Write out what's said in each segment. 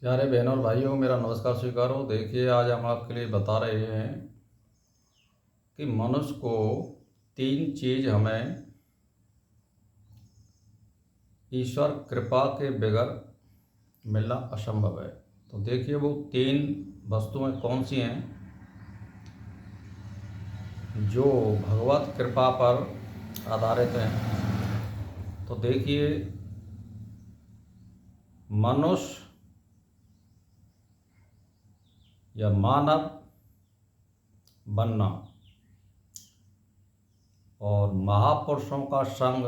प्यारे बहनों और भाइयों, मेरा नमस्कार स्वीकार हो। देखिए, आज हम आपके लिए बता रहे हैं कि मनुष्य को तीन चीज़ हमें ईश्वर कृपा के बगैर मिलना असंभव है। तो देखिए, वो तीन वस्तुएं कौन सी हैं जो भगवत कृपा पर आधारित हैं। तो देखिए, मनुष्य या मानव बनना और महापुरुषों का संग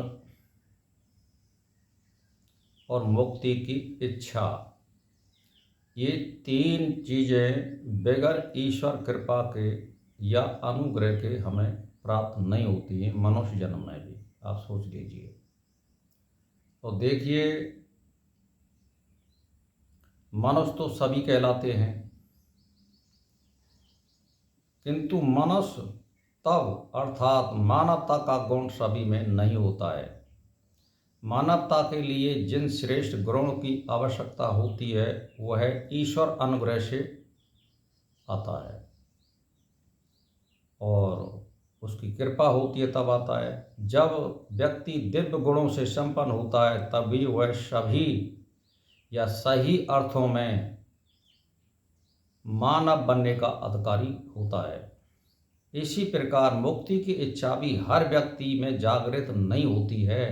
और मुक्ति की इच्छा, ये तीन चीज़ें बगैर ईश्वर कृपा के या अनुग्रह के हमें प्राप्त नहीं होती हैं। मनुष्य जन्म में भी आप सोच लीजिए। तो देखिए, मनुष्य तो सभी कहलाते हैं, किंतु मनुष्य तब अर्थात मानवता का गुण सभी में नहीं होता है। मानवता के लिए जिन श्रेष्ठ गुणों की आवश्यकता होती है वह ईश्वर अनुग्रह से आता है और उसकी कृपा होती है तब आता है। जब व्यक्ति दिव्य गुणों से संपन्न होता है तभी वह सभी या सही अर्थों में मानव बनने का अधिकारी होता है। इसी प्रकार मुक्ति की इच्छा भी हर व्यक्ति में जागृत नहीं होती है।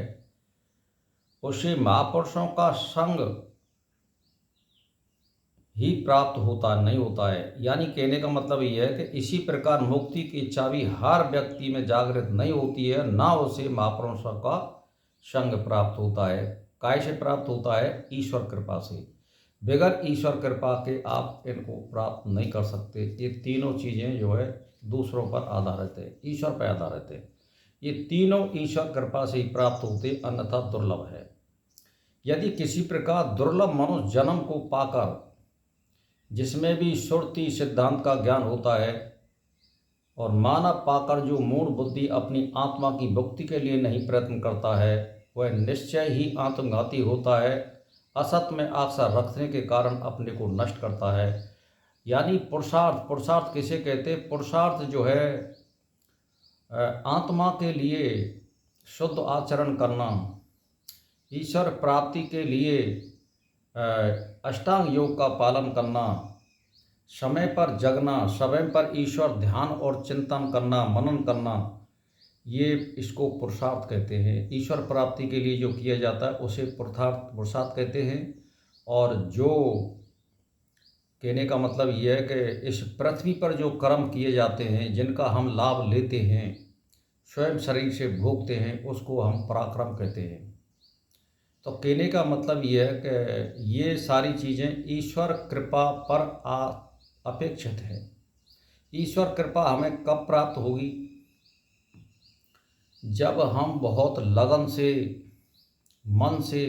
उसे महापुरुषों का संग ही प्राप्त होता नहीं होता है। यानी कहने का मतलब यह है कि इसी प्रकार मुक्ति की इच्छा भी हर व्यक्ति में जागृत नहीं होती है, ना उसे महापुरुषों का संग प्राप्त होता है। काय से प्राप्त होता है? ईश्वर कृपा से। बगैर ईश्वर कृपा के आप इनको प्राप्त नहीं कर सकते। ये तीनों चीज़ें जो है दूसरों पर आधारित है, ईश्वर पर आधारित है। ये तीनों ईश्वर कृपा से ही प्राप्त होते, अन्यथा दुर्लभ है। यदि किसी प्रकार दुर्लभ मनुष्य जन्म को पाकर, जिसमें भी श्रुति सिद्धांत का ज्ञान होता है, और मानव पाकर जो मूढ़ बुद्धि अपनी आत्मा की मुक्ति के लिए नहीं प्रयत्न करता है, वह निश्चय ही आत्मघाती होता है। असत में आशा रखने के कारण अपने को नष्ट करता है। यानी पुरुषार्थ किसे कहते हैं? पुरुषार्थ जो है आत्मा के लिए शुद्ध आचरण करना, ईश्वर प्राप्ति के लिए अष्टांग योग का पालन करना, समय पर जगना, समय पर ईश्वर ध्यान और चिंतन करना, मनन करना, ये इसको पुरुषार्थ कहते हैं। ईश्वर प्राप्ति के लिए जो किया जाता है उसे पुरुषार्थ कहते हैं। और जो कहने का मतलब यह है कि इस पृथ्वी पर जो कर्म किए जाते हैं, जिनका हम लाभ लेते हैं, स्वयं शरीर से भोगते हैं, उसको हम पराक्रम कहते हैं। तो कहने का मतलब यह है कि ये सारी चीज़ें ईश्वर कृपा पर अपेक्षित है। ईश्वर कृपा हमें कब प्राप्त होगी? जब हम बहुत लगन से, मन से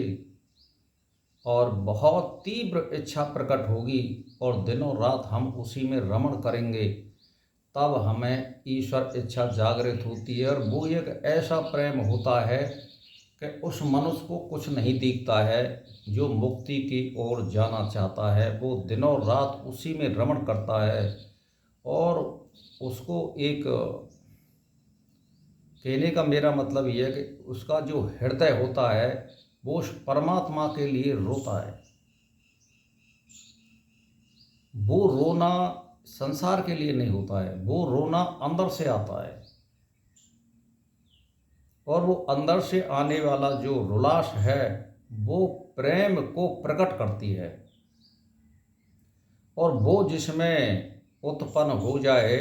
और बहुत तीव्र इच्छा प्रकट होगी और दिनों रात हम उसी में रमण करेंगे, तब हमें ईश्वर इच्छा जागृत होती है। और वो एक ऐसा प्रेम होता है कि उस मनुष्य को कुछ नहीं दिखता है जो मुक्ति की ओर जाना चाहता है। वो दिनों रात उसी में रमण करता है और उसको एक, कहने का मेरा मतलब यह है कि उसका जो हृदय होता है वो उस परमात्मा के लिए रोता है। वो रोना संसार के लिए नहीं होता है, वो रोना अंदर से आता है। और वो अंदर से आने वाला जो रुलास है वो प्रेम को प्रकट करती है। और वो जिसमें उत्पन्न हो जाए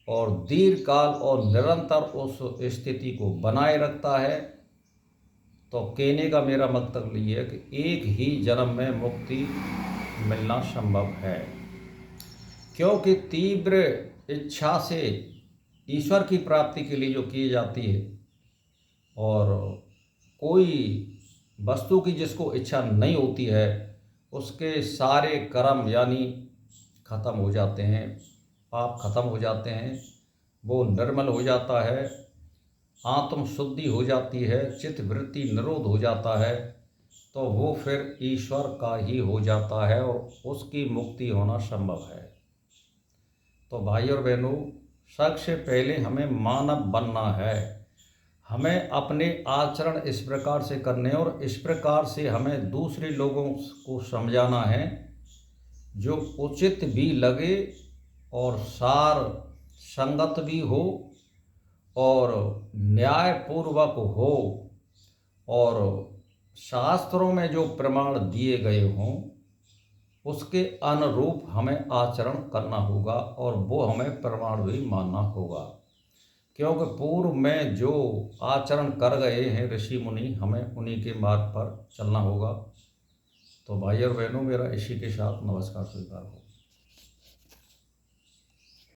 और दीर्घ काल और निरंतर उस स्थिति को बनाए रखता है, तो कहने का मेरा मतलब ये है कि एक ही जन्म में मुक्ति मिलना संभव है। क्योंकि तीव्र इच्छा से ईश्वर की प्राप्ति के लिए जो की जाती है, और कोई वस्तु की जिसको इच्छा नहीं होती है, उसके सारे कर्म यानी खत्म हो जाते हैं, पाप खत्म हो जाते हैं, वो निर्मल हो जाता है, आत्म शुद्धि हो जाती है, चित्त वृत्ति निरोध हो जाता है। तो वो फिर ईश्वर का ही हो जाता है और उसकी मुक्ति होना संभव है। तो भाई और बहनों, सबसे पहले हमें मानव बनना है। हमें अपने आचरण इस प्रकार से करने और इस प्रकार से हमें दूसरे लोगों को समझाना है जो उचित भी लगे और सार संगत भी हो और न्यायपूर्वक हो और शास्त्रों में जो प्रमाण दिए गए हों उसके अनुरूप हमें आचरण करना होगा और वो हमें प्रमाण भी मानना होगा, क्योंकि पूर्व में जो आचरण कर गए हैं ऋषि मुनि, हमें उन्हीं के मार्ग पर चलना होगा। तो भाई और बहनों, मेरा इसी के साथ नमस्कार स्वीकार हो।